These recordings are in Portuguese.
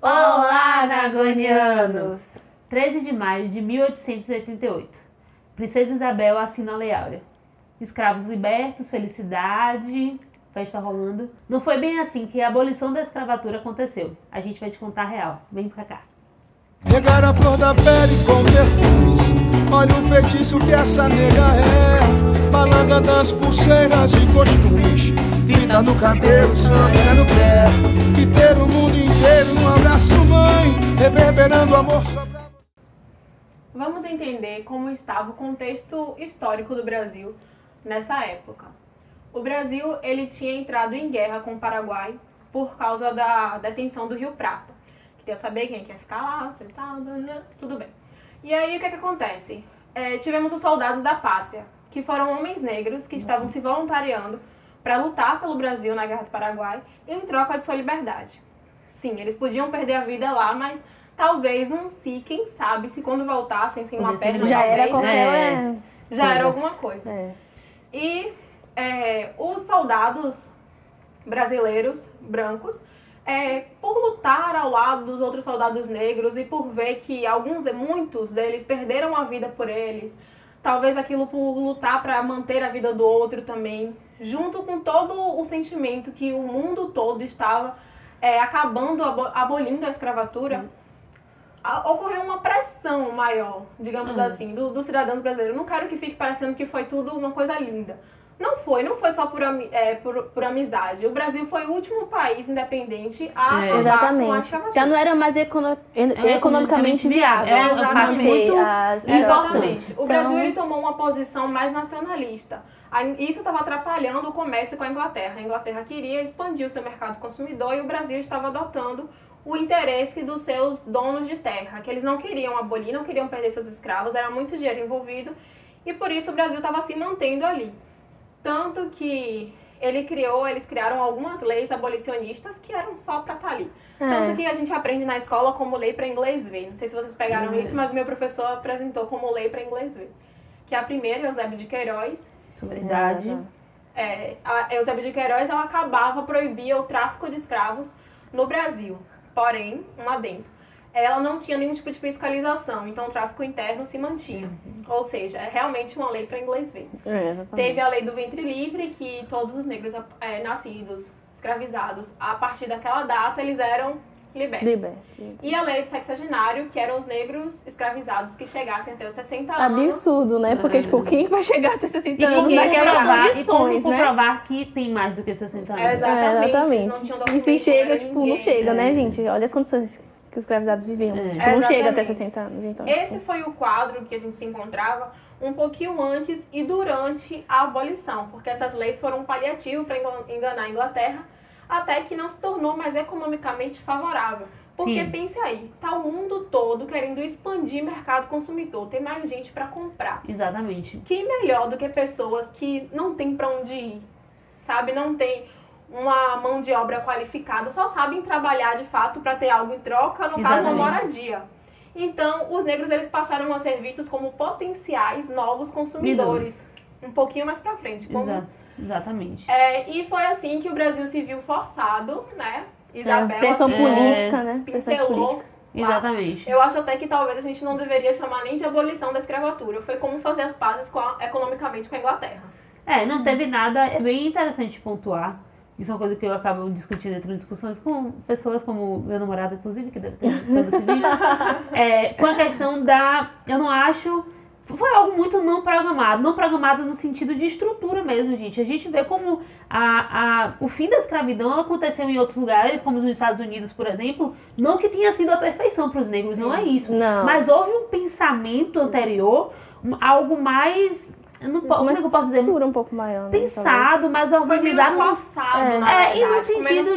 Olá, Nagonianos! 13 de maio de 1888. Princesa Isabel assina a Lei Áurea. Escravos libertos, felicidade, festa rolando. Não foi bem assim que a abolição da escravatura aconteceu. A gente vai te contar a real. Vem pra cá. Pegar a flor da pele com perfumes. Olha o feitiço que essa nega é. Balada das pulseiras e costumes. Vida no cabelo, sangra no pé. E ter o mundo inteiro num abraço, mãe. Reverberando amor sobre a... Vamos entender como estava o contexto histórico do Brasil nessa época. O Brasil ele tinha entrado em guerra com o Paraguai por causa da detenção do Rio Prata. Queria saber quem quer ficar lá, tudo bem. E aí o que acontece? Tivemos os soldados da pátria, que foram homens negros que estavam se voluntariando para lutar pelo Brasil na Guerra do Paraguai em troca de sua liberdade. Sim, eles podiam perder a vida lá, mas talvez quem sabe, se quando voltassem sem uma perna, já talvez, era qualquer... já era alguma coisa. E os soldados brasileiros, brancos, por lutar ao lado dos outros soldados negros e por ver que muitos deles perderam a vida por eles, talvez aquilo por lutar para manter a vida do outro também, junto com todo o sentimento que o mundo todo estava acabando, abolindo a escravatura, ocorreu uma pressão maior, digamos assim, dos cidadãos brasileiros. Não quero que fique parecendo que foi tudo uma coisa linda. Não foi só por amizade. O Brasil foi o último país independente a acabar com a escravatura. Já não era mais economicamente viável. Exatamente. O Brasil ele tomou uma posição mais nacionalista. Isso estava atrapalhando o comércio com a Inglaterra. A Inglaterra queria expandir o seu mercado consumidor e o Brasil estava adotando o interesse dos seus donos de terra, que eles não queriam abolir, não queriam perder seus escravos, era muito dinheiro envolvido e por isso o Brasil estava se mantendo ali. Tanto que eles criaram algumas leis abolicionistas que eram só para estar ali. Tanto que a gente aprende na escola como lei para inglês ver. Não sei se vocês pegaram isso, mas o meu professor apresentou como lei para inglês ver. Que a primeira, Eusébio de Queiroz. Sobre idade. A Eusébio de Queiroz, ela proibia o tráfico de escravos no Brasil. Porém, um adendo, ela não tinha nenhum tipo de fiscalização, então o tráfico interno se mantinha. Ou seja, é realmente uma lei para inglês ver. Teve a lei do ventre livre, que todos os negros nascidos, escravizados, a partir daquela data, eles eram libertos. E a lei do sexagenário, que eram os negros escravizados que chegassem até os 60 anos. Absurdo, né? Porque, quem vai chegar até 60 anos naquelas condições, né? Comprovar que tem mais do que 60 anos. Exatamente. Não tinham e se chega, não chega, né, gente? Olha as condições que os escravizados viviam. Não chega até 60 anos. Então, esse foi o quadro que a gente se encontrava um pouquinho antes e durante a abolição, porque essas leis foram um paliativo para enganar a Inglaterra, até que não se tornou mais economicamente favorável. Porque pense aí, tá o mundo todo querendo expandir mercado consumidor, tem mais gente para comprar. Exatamente. Quem melhor do que pessoas que não tem para onde ir, sabe? Não tem uma mão de obra qualificada, só sabem trabalhar de fato para ter algo em troca, no caso uma moradia. Então, os negros eles passaram a ser vistos como potenciais novos consumidores. Um pouquinho mais para frente. Exatamente. E foi assim que o Brasil se viu forçado, né? Isabel, pressão política, né? Pincelou. Exatamente. Eu acho até que talvez a gente não deveria chamar nem de abolição da escravatura. Foi como fazer as pazes economicamente com a Inglaterra. Não teve nada. É bem interessante pontuar. Isso é uma coisa que eu acabo discutindo entre discussões com pessoas como meu namorado, inclusive, que deve ter todo esse vídeo. Com a questão eu não acho... Foi algo muito não programado no sentido de estrutura mesmo, gente. A gente vê como o fim da escravidão aconteceu em outros lugares, como nos Estados Unidos, por exemplo, não que tenha sido a perfeição para os negros, não é isso. Não. Mas houve um pensamento anterior, algo mais... Como é que eu posso dizer? Um pouco maior, né, pensado, mais organizado. Foi forçado, na verdade, e no sentido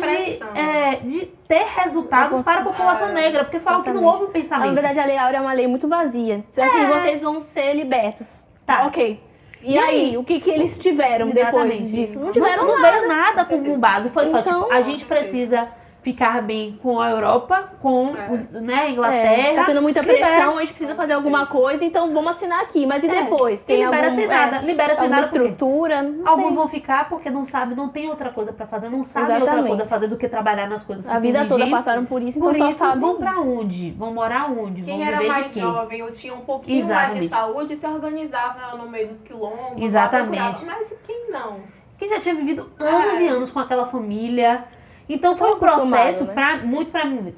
de ter resultados para a população negra, porque falam que não houve um pensamento. Na verdade, a Lei Áurea é uma lei muito vazia. Assim, vocês vão ser libertos. Tá. Ok. E aí, o que eles tiveram depois disso? Não veio nada como base. Foi só, a gente precisa ficar bem com a Europa, com a Inglaterra. Tá tendo muita pressão, a gente precisa fazer alguma coisa, então vamos assinar aqui. Mas e depois? Tem libera sem nada. Libera sem alguma nada estrutura? Alguns vão ficar porque não sabem, não tem outra coisa pra fazer, não sabem outra coisa a fazer do que trabalhar nas coisas que a vida toda passaram por isso, então só sabem. Vão pra onde? Vão morar onde? Quem era mais jovem ou tinha um pouquinho mais de saúde se organizava no meio dos quilombos. Exatamente. Mas quem não? Quem já tinha vivido anos e anos com aquela família. Então foi um processo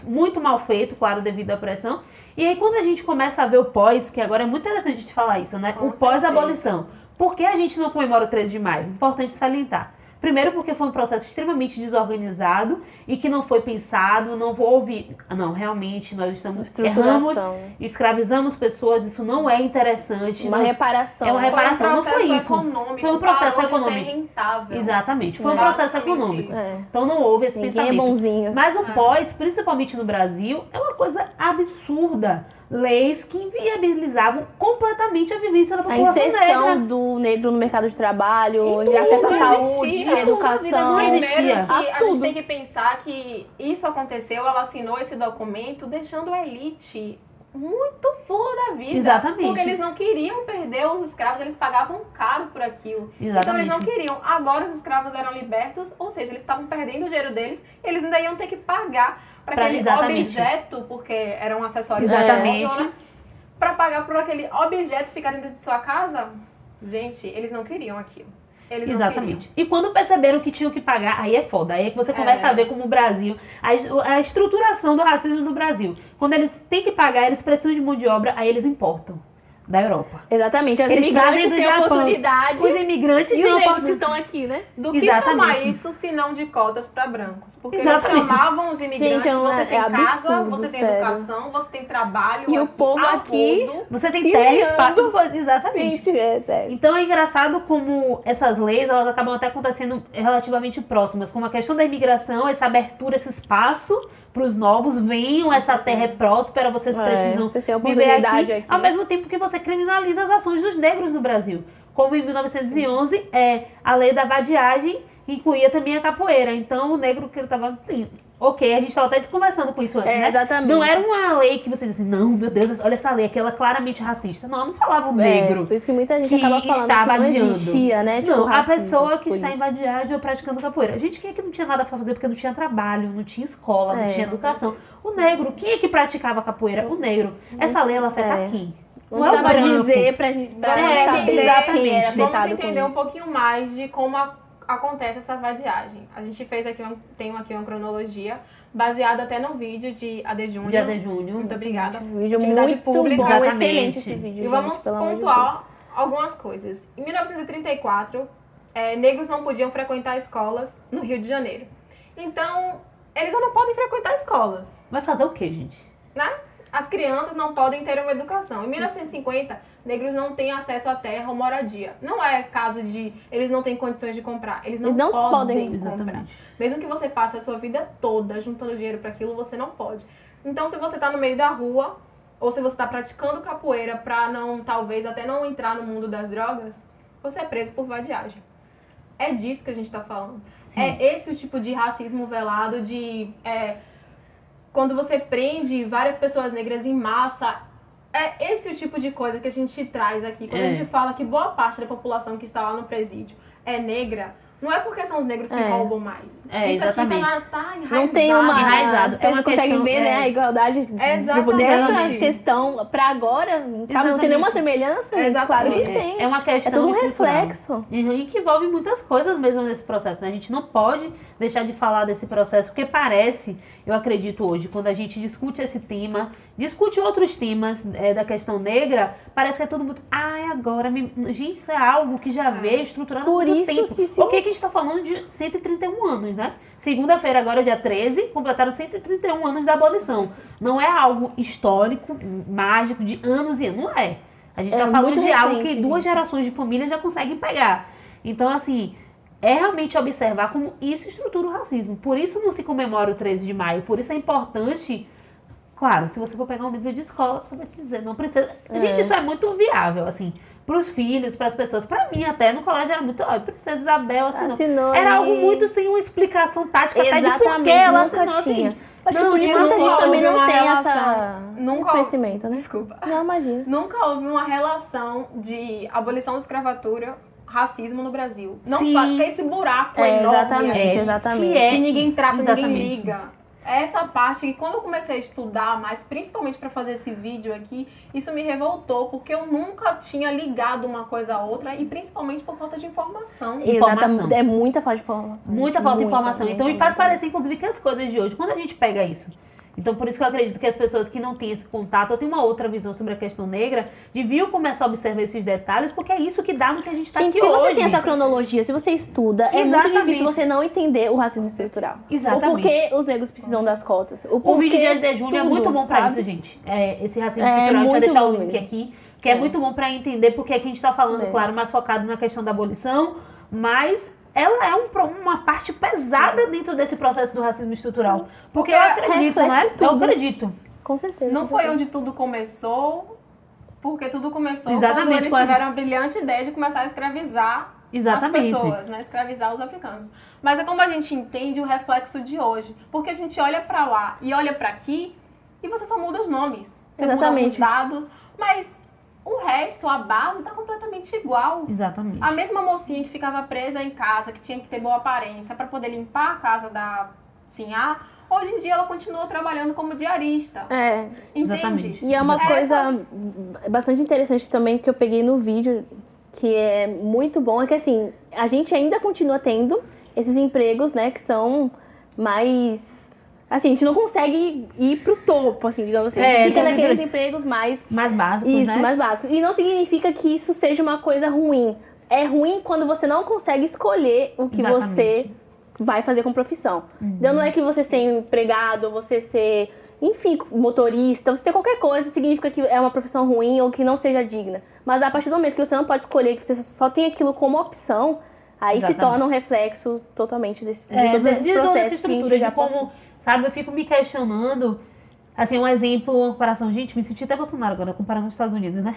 muito mal feito, claro, devido à pressão. E aí quando a gente começa a ver o pós, que agora é muito interessante a gente falar isso, né? O pós-abolição. Por que a gente não comemora o 13 de maio? Importante salientar. Primeiro porque foi um processo extremamente desorganizado e que não foi pensado, não houve... Não, realmente nós erramos, escravizamos pessoas, isso não é interessante. Uma reparação. É uma reparação, não foi isso. Foi um processo econômico. Ser rentável. Exatamente, foi um processo econômico. Então não houve esse pensamento. É bonzinho. Mas o pós, principalmente no Brasil, é uma coisa absurda. Leis que inviabilizavam completamente a vivência da população negra. A inserção do negro no mercado de trabalho, acesso à saúde, educação. Não existia. A gente tem que pensar que isso aconteceu, ela assinou esse documento deixando a elite muito full da vida. Exatamente. Porque eles não queriam perder os escravos, eles pagavam caro por aquilo. Exatamente. Então eles não queriam. Agora os escravos eram libertos, ou seja, eles estavam perdendo o dinheiro deles, eles ainda iam ter que pagar para aquele objeto, porque era um acessório. Exatamente. Para pagar por aquele objeto ficar dentro de sua casa, gente, eles não queriam aquilo. Exatamente. E quando perceberam que tinham que pagar, aí é foda. Aí é que você começa a ver como o Brasil, a estruturação do racismo no Brasil. Quando eles têm que pagar, eles precisam de mão de obra, aí eles importam da Europa. Exatamente. Os eles imigrantes têm oportunidade. Os imigrantes e têm os negros que estão aqui, né? Do que chamar isso se não de cotas para brancos? Porque eles chamavam os imigrantes, gente, você tem absurdo, casa, você tem educação, você tem trabalho. E o povo aqui, você tem terra, exatamente. Gente, então é engraçado como essas leis, elas acabam até acontecendo relativamente próximas, como a questão da imigração, essa abertura, esse espaço para os novos, venham, essa terra é próspera, vocês precisam vocês têm viver aqui, ao mesmo tempo que você criminaliza as ações dos negros no Brasil. Como em 1911, a lei da vadiagem incluía também a capoeira. Então, o negro que ele estava... Ok, a gente estava até conversando com isso antes, né? Exatamente. Não era uma lei que você disse assim, não, meu Deus, olha essa lei, aquela claramente racista. Não falava o negro. Por isso que muita gente acaba falando estava que não existia, né? Tipo, não, racismo, a pessoa que está em vadiagem ou praticando capoeira. Gente, quem é que não tinha nada para fazer porque não tinha trabalho, não tinha escola, não tinha educação? O negro. Quem é que praticava capoeira? O negro. Essa lei, ela afeta quem? Não é o dizer pra gente saber exatamente. Quem era afetado. Vamos entender um pouquinho mais de como acontece essa vadiagem. A gente fez aqui, tem aqui uma cronologia baseada até no vídeo de AD Júnior. Muito obrigada. Vídeo muito pública, bom, excelente esse vídeo. E vamos pontuar algumas coisas. Em 1934, negros não podiam frequentar escolas no Rio de Janeiro. Então, eles já não podem frequentar escolas. Vai fazer o quê, gente? Né? As crianças não podem ter uma educação. Em 1950, negros não têm acesso à terra ou moradia. Não é caso de eles não têm condições de comprar. Eles não podem comprar. Exatamente. Mesmo que você passe a sua vida toda juntando dinheiro para aquilo, você não pode. Então, se você está no meio da rua, ou se você está praticando capoeira para talvez até não entrar no mundo das drogas, você é preso por vadiagem. É disso que a gente está falando. Sim. É esse o tipo de racismo velado, quando você prende várias pessoas negras em massa, é esse o tipo de coisa que a gente traz aqui. Quando a gente fala que boa parte da população que está lá no presídio é negra, não é porque são os negros que roubam mais. Isso exatamente. aqui tá enraizado. Não tem uma enraizado. Você não consegue ver, né, a igualdade tipo, dessa questão pra agora, sabe? Não tem nenhuma semelhança. Claro que tem. É uma questão é tudo um estrutural. Reflexo. E que envolve muitas coisas mesmo nesse processo, né? A gente não pode deixar de falar desse processo, porque parece, eu acredito hoje, quando a gente discute esse tema, discute outros temas da questão negra, parece que é tudo muito... agora... Gente, isso é algo que já veio estruturando há muito tempo. O que a gente está falando de 131 anos, né? Segunda-feira, agora dia 13, completaram 131 anos da abolição. Não é algo histórico, mágico, de anos e anos. Não é. A gente está falando de algo que duas gerações de família já conseguem pegar. Então, assim... É realmente observar como isso estrutura o racismo. Por isso não se comemora o 13 de maio. Por isso é importante Claro, se você for pegar um livro de escola, você vai te dizer, não precisa... Gente, isso é muito viável, assim, pros filhos, pras pessoas. Pra mim, até, no colégio era muito... Ó, Princesa Isabel assinou. Era algo muito sem uma explicação tática, até de por que ela assinou, assim. Acho que por isso a gente também não tem esse conhecimento, né? Desculpa. Não, imagina. Nunca houve uma relação de abolição da escravatura, racismo no Brasil. Não tem esse buraco enorme. Exatamente. Que ninguém trata, ninguém liga. Essa parte que quando eu comecei a estudar mais, principalmente para fazer esse vídeo aqui, isso me revoltou, porque eu nunca tinha ligado uma coisa a outra e principalmente por falta de informação. Exatamente. É muita falta de informação. Muita falta de informação. Então, me faz parecer, inclusive, que as coisas de hoje, quando a gente pega isso... Então, por isso que eu acredito que as pessoas que não têm esse contato, eu tenho uma outra visão sobre a questão negra, deviam começar a observar esses detalhes, porque é isso que dá no que a gente está aqui hoje. Se você tem essa cronologia, se você estuda, é muito difícil você não entender o racismo estrutural. Exatamente. O porquê os negros precisam das cotas. O vídeo de junho é muito bom para isso, gente. Esse racismo estrutural, a gente vai deixar o link aqui, que é muito bom para entender porque aqui a gente está falando, claro, mais focado na questão da abolição, mas... ela é uma parte pesada dentro desse processo do racismo estrutural. Porque eu acredito, né? Eu acredito. Com certeza. Não foi onde tudo começou, porque tudo começou quando eles tiveram a brilhante ideia de começar a escravizar as pessoas, né? Escravizar os africanos. Mas é como a gente entende o reflexo de hoje. Porque a gente olha pra lá e olha pra aqui e você só muda os nomes. Você muda os dados, mas... o resto, a base, tá completamente igual. Exatamente. A mesma mocinha que ficava presa em casa, que tinha que ter boa aparência para poder limpar a casa da Sinhá, hoje em dia ela continua trabalhando como diarista. Entende? Exatamente. E é uma coisa bastante interessante também que eu peguei no vídeo, que é muito bom, é que assim, a gente ainda continua tendo esses empregos, né, que são mais... assim, a gente não consegue ir pro topo, assim, digamos assim. A gente fica naqueles empregos mais básicos, isso, mais básicos. E não significa que isso seja uma coisa ruim. É ruim quando você não consegue escolher o que você vai fazer com profissão. Então não é que você ser empregado, ou você ser, enfim, motorista, você ser qualquer coisa, significa que é uma profissão ruim ou que não seja digna. Mas a partir do momento que você não pode escolher, que você só tem aquilo como opção, aí se torna um reflexo totalmente de todos esses processos que a gente já passou. Sabe, eu fico me questionando, assim, um exemplo, uma comparação, gente, me senti até Bolsonaro agora, comparando os Estados Unidos, né?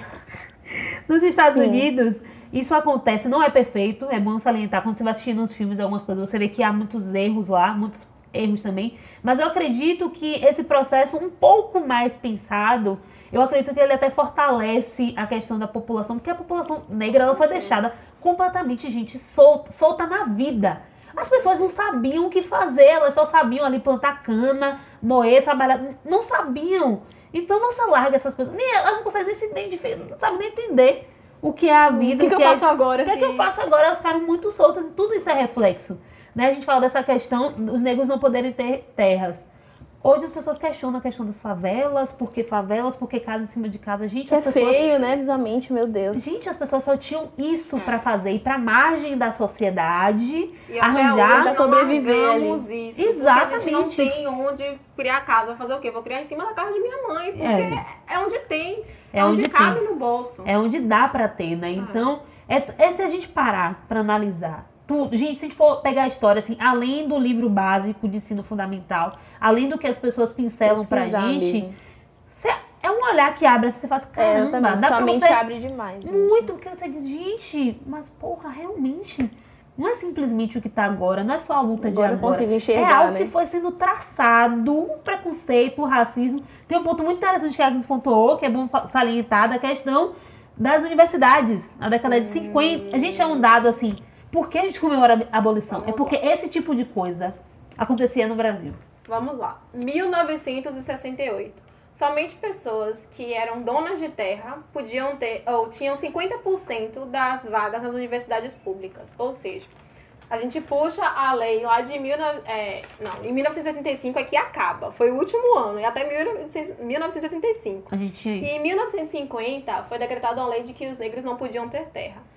Nos Estados Unidos, isso acontece, não é perfeito, é bom salientar, quando você vai assistindo uns filmes, algumas coisas, você vê que há muitos erros lá, muitos erros também, mas eu acredito que esse processo um pouco mais pensado, eu acredito que ele até fortalece a questão da população, porque a população negra, ela foi deixada completamente, gente, solta na vida. As pessoas não sabiam o que fazer, elas só sabiam ali plantar cana, moer, trabalhar, não sabiam. Então você larga essas pessoas, elas não conseguem nem se identificar, não sabem nem entender o que é a vida. O que eu faço agora? O que eu faço agora? Elas ficaram muito soltas e tudo isso é reflexo. Né? A gente fala dessa questão, os negros não poderem ter terras. Hoje as pessoas questionam a questão das favelas, porque casa em cima de casa. Gente, as pessoas... feio, né, visualmente, meu Deus. Gente, as pessoas só tinham isso pra fazer, ir pra margem da sociedade, e arranjar, pra sobreviver ali. Isso, exatamente. A gente não tem onde criar casa. Vai fazer o quê? Vou criar em cima da casa de minha mãe, porque é onde tem, é onde cabe no bolso. É onde dá pra ter, né? Então, se a gente parar pra analisar tudo, gente, se a gente for pegar a história, assim, além do livro básico de ensino fundamental, além do que as pessoas pincelam pra gente, é um olhar que abre, você faz, caramba, dá sua pra mente você... abre demais, gente. Muito, porque você diz, gente, mas porra, realmente, não é simplesmente o que tá agora, não é só a luta de agora. Eu consigo enxergar, é algo que foi sendo traçado, o preconceito, o racismo. Tem um ponto muito interessante que a Agnes pontuou, que é bom salientar, da questão das universidades, na década de 50. A gente é um dado assim... Por que a gente comemora a abolição? Porque esse tipo de coisa acontecia no Brasil. Vamos lá. 1968. Somente pessoas que eram donas de terra podiam ter, ou tinham 50% das vagas nas universidades públicas. Ou seja, a gente puxa a lei lá de em 1975 é que acaba. Foi o último ano, e até 1975. A gente tinha isso. E em 1950 foi decretada uma lei de que os negros não podiam ter terra.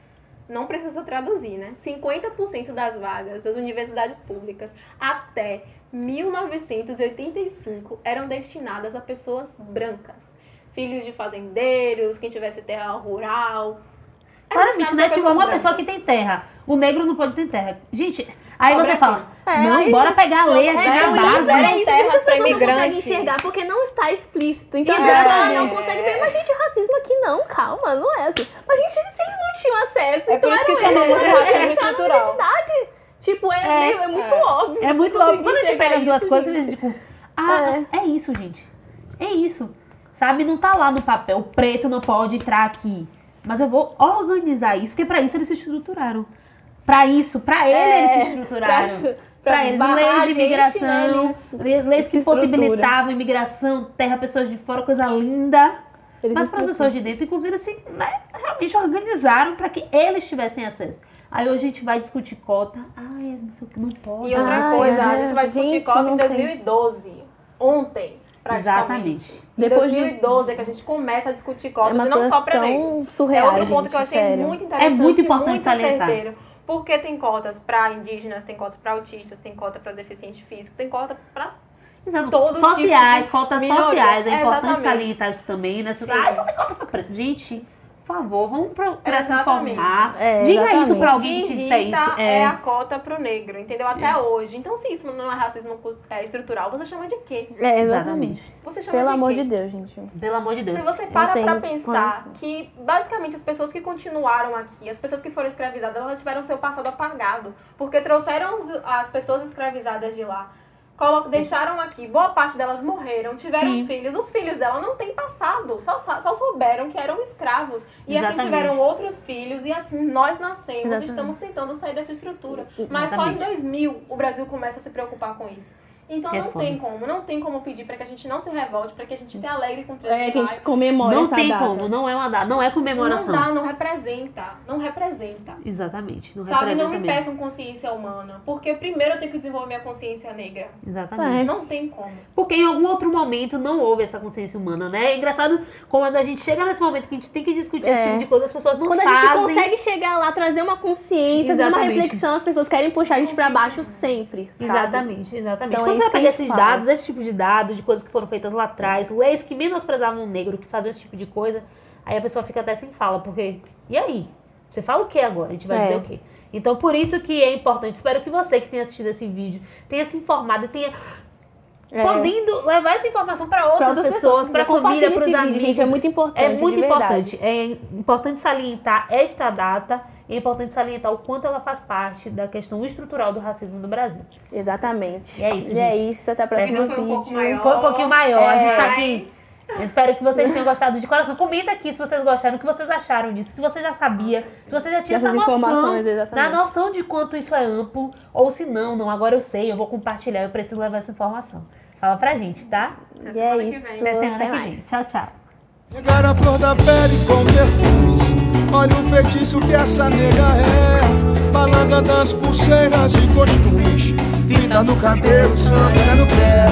Não precisa traduzir, né? 50% das vagas das universidades públicas até 1985 eram destinadas a pessoas brancas. Filhos de fazendeiros, quem tivesse terra rural. Claramente, né? Tipo, uma pessoa que tem terra. O negro não pode ter terra. Gente, Aí Sobra você aqui. fala, não, bora pegar a lei aqui na Mas base. é isso, terras as pessoas pra não conseguem imigrantes. enxergar porque não está explícito. Então a Exatamente. pessoa não consegue ver. Mas, gente, racismo aqui não, calma, não é assim. Mas, gente, se eles não tinham acesso, É então por isso que era chamamos de eles, racismo eles estão na estrutural. universidade. Tipo, é muito óbvio. É muito você óbvio. Quando a gente conseguir pega as duas enxergar coisas, isso, eles ficam, é isso, gente. É isso. Sabe, não tá lá no papel, preto não pode entrar aqui. Mas eu vou organizar isso, porque pra isso eles se estruturaram. Pra eles se estruturaram. Pra eles, barrar a leis de gente, imigração, né, leis que se estrutura. possibilitavam imigração, terra, pessoas de fora, coisa linda. Eles Mas se para as pessoas de dentro, inclusive, assim, né, realmente organizaram para que eles tivessem acesso. Aí hoje a gente vai discutir cota. Ai, não sei o que, não pode. E outra Ai, coisa, a é, gente vai discutir gente, cota em não sei. 2012. Ontem, praticamente. Exatamente. Em Depois de- 2012 é que a gente começa a discutir cotas, umas e não coisas só para tão negros. surreais, É outro ponto gente, que eu achei sério. muito interessante, É muito importante muito salientar. certeiro. Porque tem cotas para indígenas, tem cotas para autistas, tem cota para deficiente físico, tem cota para Exato. todo Sociais, tipo de cotas minoria. sociais. É importante Exatamente. salientar isso também, né? Sim. Ah, só tem cota pra preto. Gente, por favor, vamos procurar se Exatamente. informar. É, Diga exatamente. isso pra O alguém que que te disser irrita isso. é a cota pro negro, entendeu? Até hoje. Então, se isso não é racismo estrutural, você chama de quê? É, exatamente. Você chama Pelo de amor quê? de Deus, gente. Pelo amor de Deus. Se você para tenho pra pensar condição. que, basicamente, as pessoas que continuaram aqui, as pessoas que foram escravizadas, elas tiveram seu passado apagado. Porque trouxeram as pessoas escravizadas de lá, deixaram aqui, boa parte delas morreram, tiveram Sim. os filhos. Os filhos dela não têm passado, só souberam que eram escravos. E assim Exatamente. tiveram outros filhos, e assim nós nascemos Exatamente. e estamos tentando sair dessa estrutura. Mas só em Exatamente. 2000 o Brasil começa a se preocupar com isso. Então É não foda. tem como pedir para que a gente não se revolte, para que a gente se alegre com o 3 É de que a maio. gente comemora Não essa tem data. como, não é uma data, não é comemoração. Não dá, não representa. Exatamente, não Sabe, representa não me mesmo. peçam consciência humana, porque primeiro eu tenho que desenvolver minha consciência negra. Exatamente. Não tem como. Porque em algum outro momento não houve essa consciência humana, né? É engraçado quando a gente chega nesse momento que a gente tem que discutir esse tipo de coisa, as pessoas não Quando a fazem. gente consegue chegar lá, trazer uma consciência, fazer uma Exatamente. reflexão, as pessoas querem puxar a gente pra baixo sempre. Sabe? Exatamente, exatamente. Então, Quando é você isso que a pega gente esses fala. dados, esse tipo de dados, de coisas que foram feitas lá atrás, leis que menosprezavam o negro, que faziam esse tipo de coisa, aí a pessoa fica até sem fala, porque, e aí? Você fala o que agora? A gente vai dizer o quê? Então, por isso que é importante, espero que você que tenha assistido esse vídeo tenha se informado e tenha podendo levar essa informação para outras pessoas, para a família, para os amigos. Gente, é muito importante. É muito de verdade. importante. É importante salientar esta data e é importante salientar o quanto ela faz parte da questão estrutural do racismo no Brasil. Exatamente. E é isso, E é gente. isso, até o próximo Ainda foi um pouco vídeo. maior. Foi um pouquinho maior, a gente tá Mas- aqui. Eu espero que vocês tenham gostado de coração. Comenta aqui se vocês gostaram, o que vocês acharam disso. Se você já sabia, se você já tinha Dessas essa noção, informações, exatamente. na noção de quanto isso é amplo, ou se não, agora eu sei, eu vou compartilhar, eu preciso levar essa informação. Fala pra gente, tá? Até E semana é que isso. vem. Até semana Até que vem. mais. Tchau, tchau. Pegar a flor da pele com perfumes. Olha o feitiço que essa nega é. Balanga das pulseiras e costumes. Vida no cabelo, samba no pé.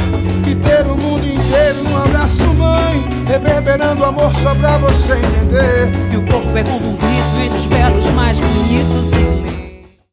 E ter o mundo inteiro num abraço, mãe. Reverberando amor só pra você entender. Que o corpo é como um grito e dos belos mais bonitos se